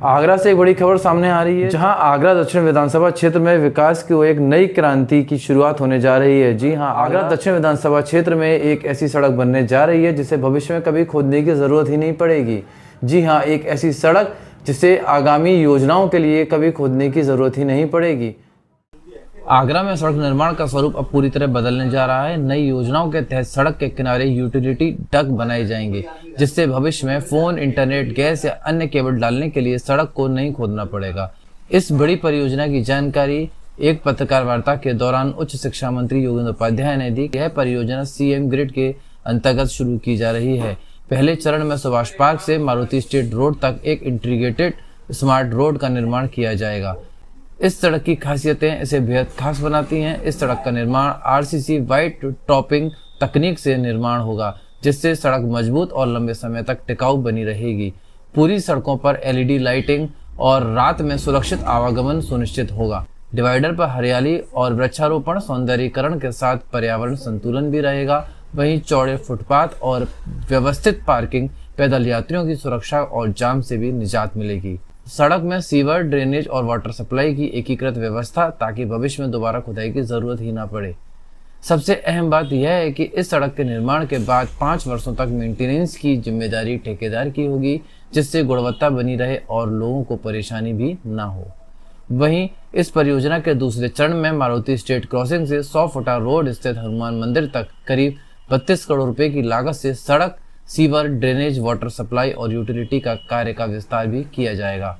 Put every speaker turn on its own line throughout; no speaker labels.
आगरा से एक बड़ी खबर सामने आ रही है, जहां आगरा दक्षिण विधानसभा क्षेत्र में विकास की एक नई क्रांति की शुरुआत होने जा रही है। जी हां, आगरा दक्षिण विधानसभा क्षेत्र में एक ऐसी सड़क बनने जा रही है जिसे भविष्य में कभी खोदने की जरूरत ही नहीं पड़ेगी। जी हां, एक ऐसी सड़क जिसे आगामी योजनाओं के लिए कभी खोदने की जरूरत ही नहीं पड़ेगी। आगरा में सड़क निर्माण का स्वरूप अब पूरी तरह बदलने जा रहा है। नई योजनाओं के तहत सड़क के किनारे यूटिलिटी डक बनाए जाएंगे, जिससे भविष्य में फोन, इंटरनेट, गैस या अन्य केबल डालने के लिए सड़क को नहीं खोदना पड़ेगा। इस बड़ी परियोजना की जानकारी एक पत्रकार वार्ता के दौरान उच्च शिक्षा मंत्री योगेंद्र उपाध्याय ने दी। यह परियोजना सीएम ग्रिड के अंतर्गत शुरू की जा रही है। पहले चरण में सुभाष पार्क से मारुति स्टेट रोड तक एक इंटीग्रेटेड स्मार्ट रोड का निर्माण किया जाएगा। इस सड़क की खासियतें इसे बेहद खास बनाती हैं। इस सड़क का निर्माण आरसीसी वाइट टॉपिंग तकनीक से निर्माण होगा, जिससे सड़क मजबूत और लंबे समय तक टिकाऊ बनी रहेगी। पूरी सड़कों पर एलईडी लाइटिंग और रात में सुरक्षित आवागमन सुनिश्चित होगा। डिवाइडर पर हरियाली और वृक्षारोपण सौंदर्यीकरण के साथ पर्यावरण संतुलन भी रहेगा। वहीं चौड़े फुटपाथ और व्यवस्थित पार्किंग पैदल यात्रियों की सुरक्षा और जाम से भी निजात मिलेगी। सड़क में सीवर, ड्रेनेज और वाटर सप्लाई की एकीकृत व्यवस्था, ताकि भविष्य में दोबारा खुदाई की जरूरत ही ना पड़े। सबसे अहम बात यह है कि इस सड़क के निर्माण के बाद 5 वर्षों तक मेंटेनेंस की जिम्मेदारी ठेकेदार की होगी, जिससे गुणवत्ता बनी रहे और लोगों को परेशानी भी ना हो। वहीं इस परियोजना के दूसरे चरण में मारुति स्टेट क्रॉसिंग से 100 फुटा रोड स्थित हनुमान मंदिर तक करीब 32 करोड़ रुपए की लागत से सड़क, सीवर, ड्रेनेज, वाटर सप्लाई और यूटिलिटी का कार्य का विस्तार भी किया जाएगा।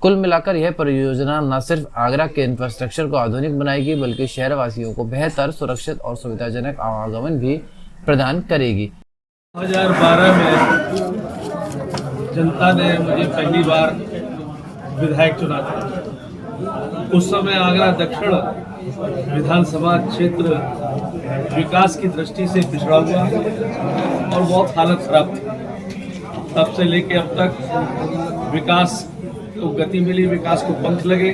कुल मिलाकर यह परियोजना न सिर्फ आगरा के इंफ्रास्ट्रक्चर को आधुनिक बनाएगी, बल्कि शहरवासियों को बेहतर, सुरक्षित और सुविधाजनक आवागमन भी प्रदान करेगी।
2012 में जनता ने मुझे पहली बार विधायक चुना था। उस समय आगरा दक्षिण विधानसभा क्षेत्र विकास की दृष्टि से पिछड़ा हुआ और बहुत हालत खराब थी। तब से लेके अब तक विकास को गति मिली, विकास को पंख लगे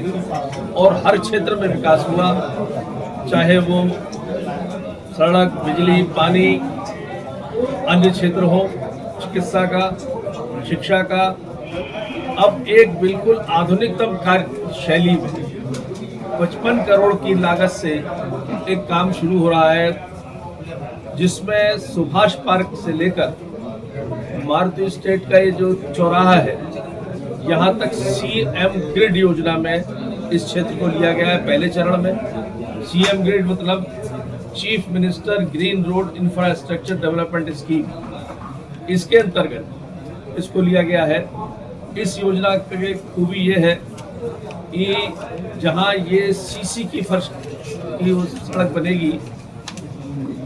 और हर क्षेत्र में विकास हुआ, चाहे वो सड़क, बिजली, पानी, अन्य क्षेत्र हो, चिकित्सा का, शिक्षा का। अब एक बिल्कुल आधुनिकतम कार्य शैली में 55 करोड़ की लागत से एक काम शुरू हो रहा है, जिसमें सुभाष पार्क से लेकर मारुति स्टेट का ये जो चौराहा है, यहाँ तक सीएम ग्रिड योजना में इस क्षेत्र को लिया गया है। पहले चरण में सीएम ग्रिड मतलब chief minister green road infrastructure development scheme, इसके अंतर्गत इसको लिया गया है। इस योजना की खूबी ये है कि जहाँ ये सीसी की फर्श की सड़क बनेगी,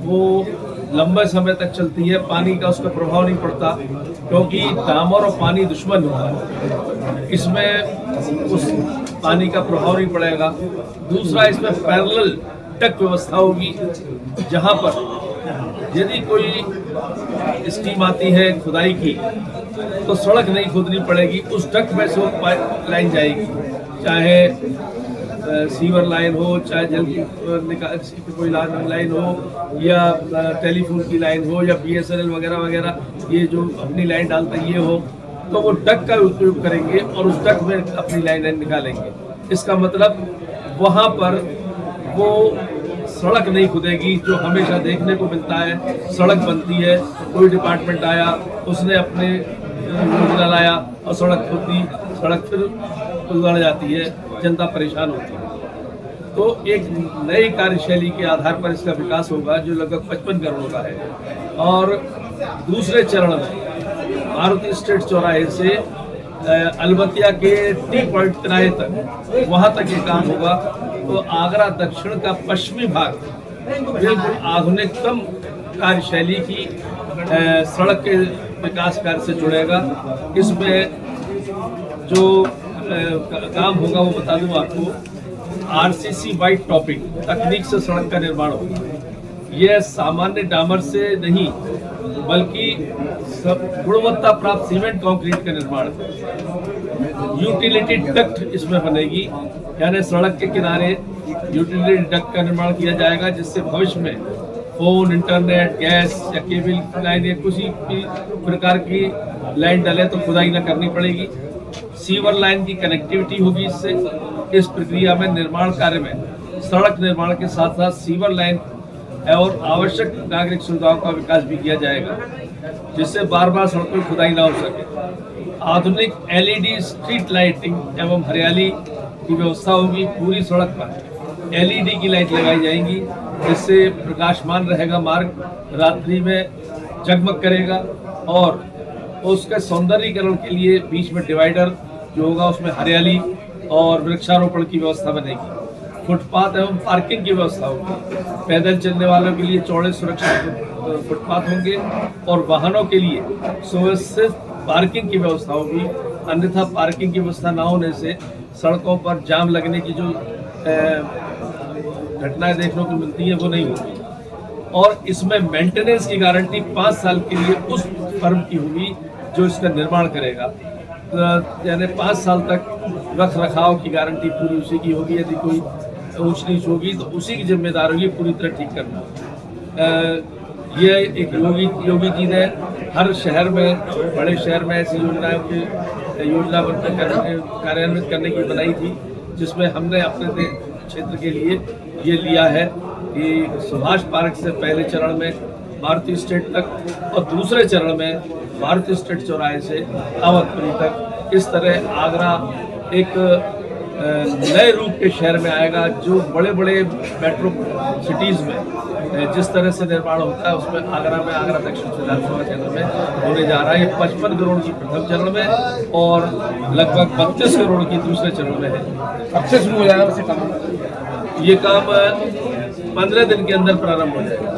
वो लंबे समय तक चलती है, पानी का उसका प्रभाव नहीं पड़ता, क्योंकि डामर और पानी दुश्मन होता है, इसमें उस पानी का प्रभाव नहीं पड़ेगा। दूसरा, इसमें पैरेलल डक व्यवस्था होगी, जहाँ पर यदि कोई स्कीम आती है खुदाई की, तो सड़क नहीं खोदनी पड़ेगी, उस डक में से वो पाइप लाइन जाएगी, चाहे सीवर लाइन हो, चाहे जल की कोई लाइन हो, या टेलीफोन की लाइन हो, या बीएसएनएल वगैरह वगैरह, ये जो अपनी लाइन डालता है ये हो, तो वो डक का उपयोग करेंगे और उस डक में अपनी लाइन निकालेंगे। इसका मतलब वहाँ पर वो सड़क नहीं खुदेगी, जो हमेशा देखने को मिलता है। सड़क बनती है, कोई डिपार्टमेंट आया, उसने अपने योजना लाया और सड़क खोद दी, सड़क फिर उलझ जाती है, जनता परेशान होती है। तो एक नई कार्यशैली के आधार पर इसका विकास होगा, जो लगभग 55 करोड़ का है। और दूसरे चरण में मारुति स्टेट चौराहे से अलबतिया के टी पॉइंट किनारे तक, वहाँ तक ये काम होगा। तो आगरा दक्षिण का पश्चिमी भाग बिल्कुल आधुनिकतम कार्यशैली की सड़क के विकास कार्य से जुड़ेगा। इसमें जो काम होगा वो बता दूं आपको, आरसीसी वाइट टॉपिंग तकनीक से सड़क का निर्माण होगा। यह सामान्य डामर से नहीं, बल्कि गुणवत्ता प्राप्त सीमेंट कंक्रीट का निर्माण है। यूटिलिटी डक्ट इसमें बनेगी, यानी सड़क के किनारे यूटिलिटी डक्ट का निर्माण किया जाएगा, जिससे भविष्य में फोन, इंटरनेट, गैस या केबल लाइन या किसी भी प्रकार की लाइन डले तो खुदाई न करनी पड़ेगी। सीवर लाइन की कनेक्टिविटी होगी। इससे इस प्रक्रिया में निर्माण कार्य में सड़क निर्माण के साथ साथ सीवर लाइन और आवश्यक नागरिक सुविधाओं का विकास भी किया जाएगा, जिससे बार बार सड़कों की खुदाई ना हो सके। आधुनिक LED स्ट्रीट लाइटिंग एवं हरियाली की व्यवस्था होगी। पूरी सड़क पर LED की लाइट लगाई जाएंगी, जिससे प्रकाशमान रहेगा मार्ग, रात्रि में जगमग करेगा। और उसके सौंदर्यीकरण के लिए बीच में डिवाइडर जो होगा उसमें हरियाली और वृक्षारोपण की व्यवस्था बनेगी। फुटपाथ एवं पार्किंग की व्यवस्था होगी। पैदल चलने वालों के लिए चौड़े सुरक्षित फुटपाथ होंगे और वाहनों के लिए सुव्यवस्थित पार्किंग की व्यवस्था होगी। अन्यथा पार्किंग की व्यवस्था न होने से सड़कों पर जाम लगने की जो घटनाएं देखने को मिलती है वो नहीं होगी। और इसमें मेंटेनेंस की गारंटी 5 साल के लिए उस फर्म की होगी जो इसका निर्माण करेगा। यानी 5 साल तक रख रखाव की गारंटी पूरी उसी की होगी। यदि कोई ऊंच नीच होगी तो उसी की जिम्मेदारी होगी पूरी तरह ठीक करना। ये एक योगी जी ने हर शहर में, बड़े शहर में ऐसी योजनाओं की योजना बनकर कार्यान्वित करने की बनाई थी, जिसमें हमने अपने क्षेत्र के लिए ये लिया है कि सुभाष पार्क से पहले चरण में मारुति स्टेट तक और दूसरे चरण में मारुति स्टेट चौराहे से अवधपुरी तक, इस तरह आगरा एक नए रूप के शहर में आएगा। जो बड़े बड़े मेट्रो सिटीज़ में जिस तरह से निर्माण होता है उसमें आगरा में, आगरा दक्षिण विधानसभा क्षेत्र में होने जा रहा है। ये 55 करोड़ की प्रथम चरण में और लगभग 32 करोड़ की दूसरे चरण में है।
कब से शुरू हो जाएगा वैसे काम?
ये काम 15 दिन के अंदर प्रारंभ हो जाएगा।